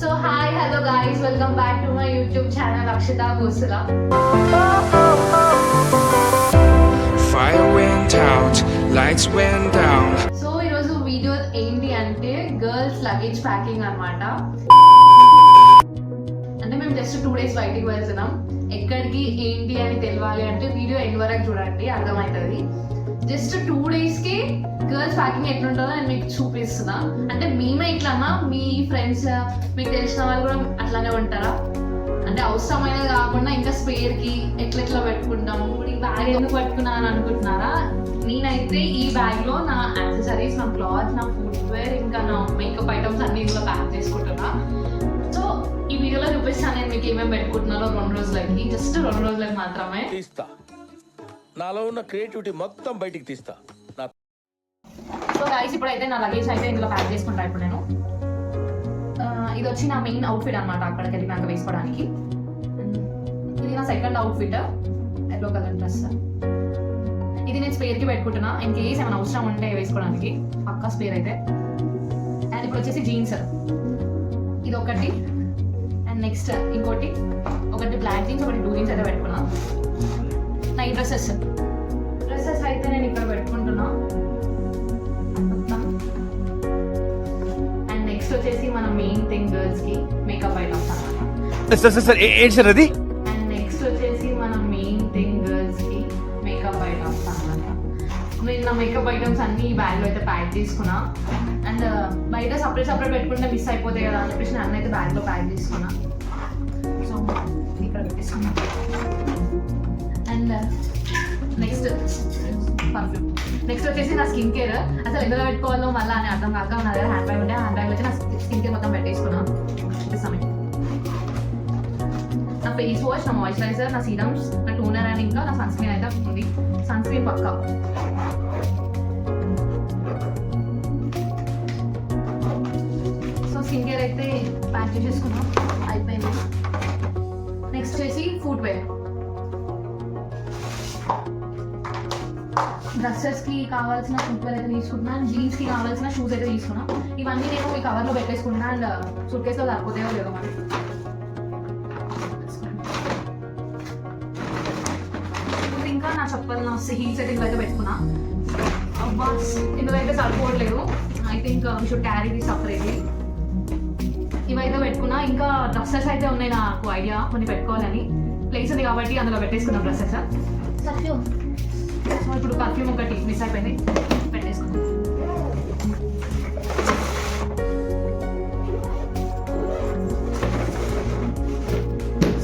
So hi, hello guys, welcome back to my YouTube channel Akshita Bhosala. Fire went out, lights went down. So ఈరోజు video ఏంటి అంటే girls luggage packing అన్నమాట. అంటే మేము just 2 days బయటికి వెళ్తున్నాం. ఎక్కడికి ఏంటి అని తెలియాలి అంటే వీడియో ఎండ్ వరకు చూడండి, అర్థమవుతుంది. జస్ట్ 2 daysకి గర్ల్స్ ప్యాకింగ్ ఎట్లుంటుందో నేను మీకు చూపిస్తున్నా. అంటే మేమే ఇట్లానా, మీ ఫ్రెండ్స్ మీకు తెలిసిన వాళ్ళు కూడా అట్లానే ఉంటారా? అంటే అవసరమైనది కాకుండా ఇంకా స్పేర్కి ఎట్లా పెట్టుకుంటాము. ఇప్పుడు ఈ బ్యాగ్ ఎందుకు పట్టుకున్నా అని అనుకుంటున్నారా? నేనైతే ఈ బ్యాగ్లో నా యాక్సెసరీస్, నా క్లాత్స్, నా ఫుట్వేర్, ఇంకా నా మేకప్ ఐటమ్స్ అన్ని ఇందులో ప్యాక్ చేసుకుంటున్నా. సో ఈ వీడియోలో చూపిస్తాను నేను మీకు ఏమేమి పెట్టుకుంటున్నారో 2 రోజులకి, జస్ట్ 2 రోజులకి మాత్రమే తీస్తా. నాలో ఉన్న క్రియేటివిటీ మొత్తం బయటికి తీస్తా. సో గైస్ ఇప్పుడైతే నా లగేజ్ అయితే ఇందులో ప్యాక్ చేసుకుంటా. ఇప్పుడు నేను ఇది వచ్చి నా మెయిన్ అవుట్ఫిట్ అనమాట, అక్కడికి వెళ్ళినాక వేసుకోవడానికి. ఇది నా second outfit, yellow colour dress. ఇది నేను స్పేర్కి పెట్టుకుంటున్నా, ఇన్ కేస్ ఏమైనా అవసరం ఉంటే వేసుకోవడానికి పక్కా స్పేర్ అయితే. అండ్ ఇప్పుడు వచ్చేసి జీన్స్, ఇది ఒకటి. అండ్ నెక్స్ట్ ఇంకోటి, ఒకటి బ్లాక్ జీన్స్, ఒకటి బ్లూ జీన్స్ అయితే పెట్టుకున్నా. నా ఈ డ్రెస్సెస్ అయితే నేను ఇక్కడ పెట్టుకుంటున్నా. అండ్ నెక్స్ట్ వచ్చేసి మన మెయిన్ థింగ్ గర్ల్స్ కి మేకప్ ఐటమ్స్ అన్నమాట. అండ్ నెక్స్ట్ వచ్చేసి మన మెయిన్ థింగ్ గర్ల్స్ కి మేకప్ ఐటమ్స్ అన్నమాట. నేను నా మేకప్ ఐటమ్స్ అన్ని ఈ బ్యాగ్ లో అయితే ప్యాక్ చేసుకున్నా. అండ్ బయట సపరేట్ పెట్టుకుంటే మిస్ అయిపోతాయి కదా అని చెప్పేసి అన్న అయితే బ్యాగ్ లో ప్యాక్ చేసుకున్నా. సో ఇక్కడ పెట్టేసుకున్నా. And next perfume. నెక్స్ట్ వచ్చేసి నా స్కిన్ కేర్. అసలు ఎందులో పెట్టుకోవాలో మళ్ళీ అని అర్థం కాక నా దగ్గర హ్యాండ్ బ్యాగ్ ఉంటే హ్యాండ్ బ్యాగ్ వచ్చి నా స్కిన్ కేర్ మొత్తం పెట్టేసుకున్నా. నా ఫేస్ వాష్, నా మాయిశ్చరైజర్, నా సీరమ్స్, నా టోనర్ అండ్ ఇంకా నా సన్ స్క్రీన్ అయితే ఉంది. సన్ స్క్రీన్ పక్కా. సో స్కిన్ కేర్ అయితే ప్యాక్ చేసేసుకున్నాం, అయిపోయింది. నెక్స్ట్ వచ్చేసి ఫుట్వేర్. డ్రెస్సెస్కి కావాల్సిన ఫుట్వేర్ అయితే తీసుకుంటున్నాను. జీన్స్కి కావాల్సిన షూస్ అయితే తీసుకున్నా. ఇవన్నీ నేను ఈ కవర్లో పెట్టేసుకుంటున్నా. అండ్ సూట్ కేసులో సరిపోతాయో లేదో మరి. ఇంకా నా చెప్పాలి, నా హీల్స్ అయితే ఇందులో అయితే పెట్టుకున్నా. అబ్బా ఇందులో అయితే సరిపోవట్లేదు. I think should carry the separately. ఇవైతే పెట్టుకున్నా. ఇంకా డ్రెస్సెస్ అయితే ఉన్నాయి, నాకు ఐడియా కొన్ని పెట్టుకోవాలని. ప్లేస్ ఉంది కాబట్టి అందులో పెట్టేసుకున్నాం డ్రెస్సెస్. పర్ఫ్యూమ్. సో ఇప్పుడు పర్ఫ్యూమ్ ఒకటి మిస్ అయిపోయింది, పెట్టేసుకున్నాం.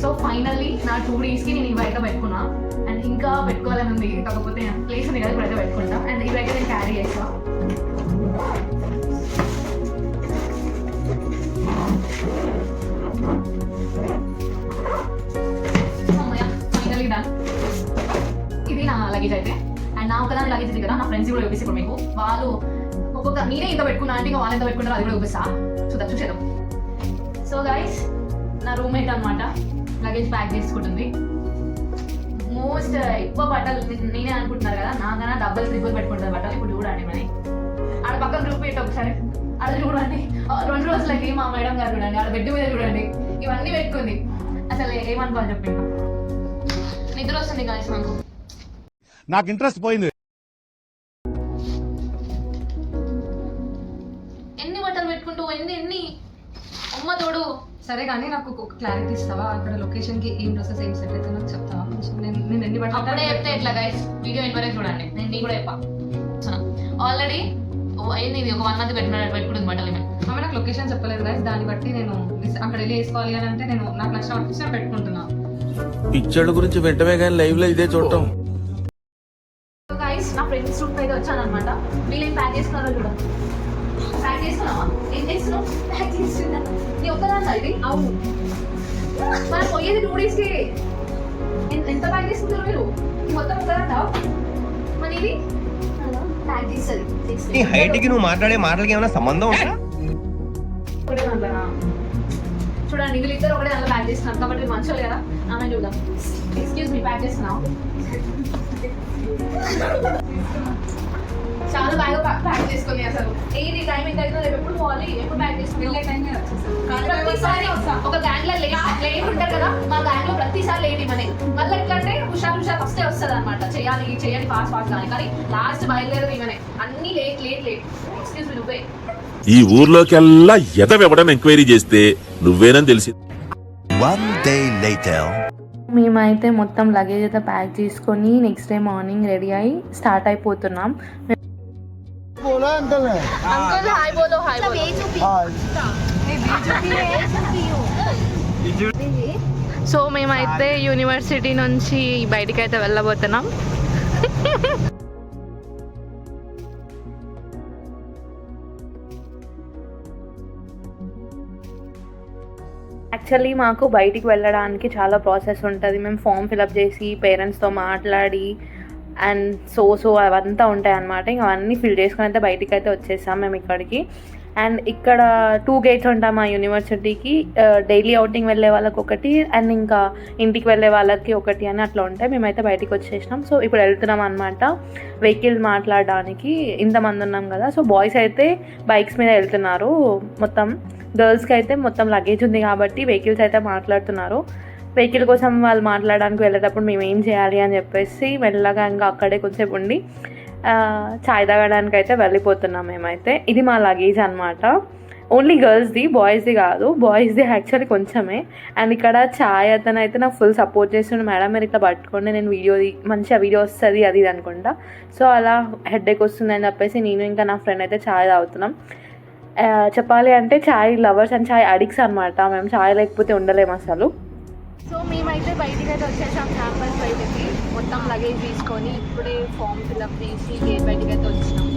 సో ఫైనల్లీ నా 2 daysకి నేను ఇవైతే పెట్టుకున్నా. అండ్ ఇంకా పెట్టుకోవాలని ఉంది, కాకపోతే ప్లేస్ ఉంది కదా, ఇప్పుడైతే పెట్టుకుంటా. అండ్ ఇవైతే నేను క్యారీ చేస్తా. Finally done. ఇది నా లగేజ్ అయితే. అండ్ నా ఒకదాని లగేజ్ ఇది కదా, నా ఫ్రెండ్స్ కూడా చూపిస్తే ఇప్పుడు మీకు వాళ్ళు ఒక్కొక్క నేనే ఇంత పెట్టుకున్నా అంటే ఇంకా వాళ్ళు ఎంత పెట్టుకుంటారో అది కూడా చూపిస్తా. చూసేద్దాం. సో గైస్ నా రూమ్మేట్ అనమాట లగేజ్ ప్యాక్ చేసుకుంటుంది. మోస్ట్ ఎక్కువ బట్టలు నేనే అనుకుంటున్నారు కదా, నాకన్నా డబ్బులు ట్రిపుల్ పెట్టుకుంటారు బట్టలు. ఇప్పుడు చూడండి మరి ఆడ పక్కన గ్రూప్ పెట్టి ఒకసారి ఆడ చూడండి. 2 రోజులకి మా మేడం గారు చూడండి, ఆడ బెడ్ మీద చూడండి ఇవన్నీ పెట్టుకుంది. అసలు ఏమనుకోవాలి చెప్పి, నిద్ర వస్తుంది గైస్ నాకు ఇంట్రెస్ట్ పోయింది. ఎన్ని బట్టలు పెట్టుకుంటూ ఎన్ని అమ్మ తోడు. సరే కానీ నాకు ఒక క్లారిటీ ఇస్తావా? అక్కడ లొకేషన్ కి ఏం డ్రెస్సెస్ ఏం సెట్ అయితే నాకు చెప్తావా? నేను ఎన్ని బట్టలు అప్పుడే చెప్తే ఎట్లా గైస్, వీడియో ఎండ్ చూడండి. నేను నీ కూడా చెప్పా ఆల్రెడీ అయింది. ఇది ఒక 1 month పెట్టుకుంటుంది బట్టలు. ఆమె నాకు లొకేషన్ చెప్పలేదు గైస్, దాన్ని బట్టి నేను అక్కడ వెళ్ళి వేసుకోవాలి అని అంటే నేను నాకు నచ్చిన అవుట్ఫిట్స్ నేను పెట్టుకుంటున్నా. పిక్చర్ల గురించి వెంటనే కానీ లైవ్ లో ఇదే చూడటం. గైస్ నా ఫ్రెండ్స్ రూమ్ అయితే వచ్చాను అనమాట. వీళ్ళు ఏం ప్యాక్ చేసుకున్నారో చూడండి. ప్యాక్ చేసుకున్నావా? ఏం చేస్తున్నావు? ప్యాక్ చేస్తున్నా. నీ ఒక్కదాన్నా ఇది? అవును. మనం పోయేది 2 daysకి. ఎంత ప్యాక్ చేసుకుంటారు మీరు? ఈ మొత్తం ఒక్కదాంటా? మరి ఇది ప్యాక్ చేస్తుంది. నీ హైట్ కి నువ్వు మాట్లాడే మాటలకి ఏమైనా సంబంధం ఉందా? ఒకటే దాంట్లోనా? చూడండి వీళ్ళిద్దరు ఒకటే దాంట్లో ప్యాక్ చేస్తున్నారు కాబట్టి మంచిగా కదా. ఆమె చూద్దాం. ఎక్స్క్యూజ్ మీ, ప్యాక్ చేస్తున్నావు? చాలా బాగా ప్యాక్ చేసుకుంది. అసలు ఏది టైం ఎంత అవుతుందో రేపు ఎప్పుడు పోవాలి, ఎప్పుడు ప్యాక్ చేసుకుని వెళ్ళే టైం వచ్చేసి ప్రతిసారి ఒక గ్యాంగ్ లో లేట్ ఉంటారు కదా, మా గ్యాంగ్ లో ప్రతిసారి లేట్ ఇవ్వనే. మళ్ళీ ఎట్లంటే హుషారు ఫస్టే వస్తుంది అనమాట, చేయాలి ఫాస్ట్ కానీ లాస్ట్ బయలుదేరదు ఇవనే. అన్ని లేట్. ఎక్స్క్యూజ్ మీ, నువ్వే ఈ ఊర్లోకెల్లా ఎదవెవడని ఎంక్వైరీ చేస్తే నువ్వేనని తెలిసి. One day later. మేమైతే మొత్తం లగేజ్ అయితే ప్యాక్ చేసుకొని నెక్స్ట్ డే మార్నింగ్ రెడీ అయ్యి స్టార్ట్ అయిపోతున్నాం. అంకుల్ హాయ్ బోలో. సో మేమైతే యూనివర్సిటీ నుంచి బయటికి అయితే వెళ్ళబోతున్నాం. యాక్చువల్లీ మాకు బయటికి వెళ్ళడానికి చాలా ప్రాసెస్ ఉంటుంది. మేము ఫామ్ ఫిలప్ చేసి పేరెంట్స్తో మాట్లాడి అండ్ సో అవంతా ఉంటాయి అన్నమాట. ఇంక అవన్నీ ఫిల్ చేసుకొని అయితే బయటికి అయితే వచ్చేసాం మేము ఇక్కడికి. అండ్ ఇక్కడ 2 గేట్స్ ఉంటాయి మా యూనివర్సిటీకి. డైలీ అవుటింగ్ వెళ్ళే వాళ్ళకి ఒకటి అండ్ ఇంకా ఇంటికి వెళ్ళే వాళ్ళకి ఒకటి అని అట్లా ఉంటాయి. మేమైతే బయటికి వచ్చేసినాం. సో ఇప్పుడు వెళ్తున్నాం అనమాట వెహికల్ మాట్లాడడానికి. ఇంతమంది ఉన్నాం కదా, సో బాయ్స్ అయితే బైక్స్ మీద వెళ్తున్నారు. మొత్తం గర్ల్స్కి అయితే మొత్తం లగేజ్ ఉంది కాబట్టి వెహికల్స్ అయితే మాట్లాడుతున్నారు. వెహికల్ కోసం వాళ్ళు మాట్లాడడానికి వెళ్ళేటప్పుడు మేము ఏం చేయాలి అని చెప్పేసి మెల్లగా ఇంకా అక్కడే కొంచెంసేపు ఉండి చాయ్ తాగడానికి అయితే వెళ్ళిపోతున్నాం మేమైతే. ఇది మా లగేజ్ అనమాట. ఓన్లీ గర్ల్స్ది, బాయ్స్ది కాదు. బాయ్స్ది యాక్చువల్లీ కొంచెమే. అండ్ ఇక్కడ చాయ్ అతను అయితే నాకు ఫుల్ సపోర్ట్ చేస్తుండే. మేడం మీరు ఇట్లా పట్టుకోండి, నేను మంచిగా వీడియో వస్తుంది అది ఇది అనుకుంటా. సో అలా హెడేక్ వస్తుందని చెప్పేసి నేను ఇంకా నా ఫ్రెండ్ అయితే చాయ్ తాగుతున్నాం. చెప్పాలి అంటే చాయ్ లవర్స్ అండ్ చాయ్ అడిక్ట్స్ అనమాట. మేము చాయ్ లేకపోతే ఉండలేము అసలు. సో మేమైతే బయటికి అయితే వచ్చేసాం క్యాంపస్ బయటకి మొత్తం లగేజ్ తీసుకొని. ఇప్పుడే ఫామ్ ఫిల్అప్ చేసి గేట్ బయటికి అయితే వచ్చినాం.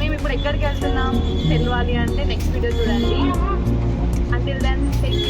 మేము ఇప్పుడు ఎక్కడికి వెళ్తున్నాం తెలియాలి అంటే నెక్స్ట్ వీడియో చూడండి. Until then take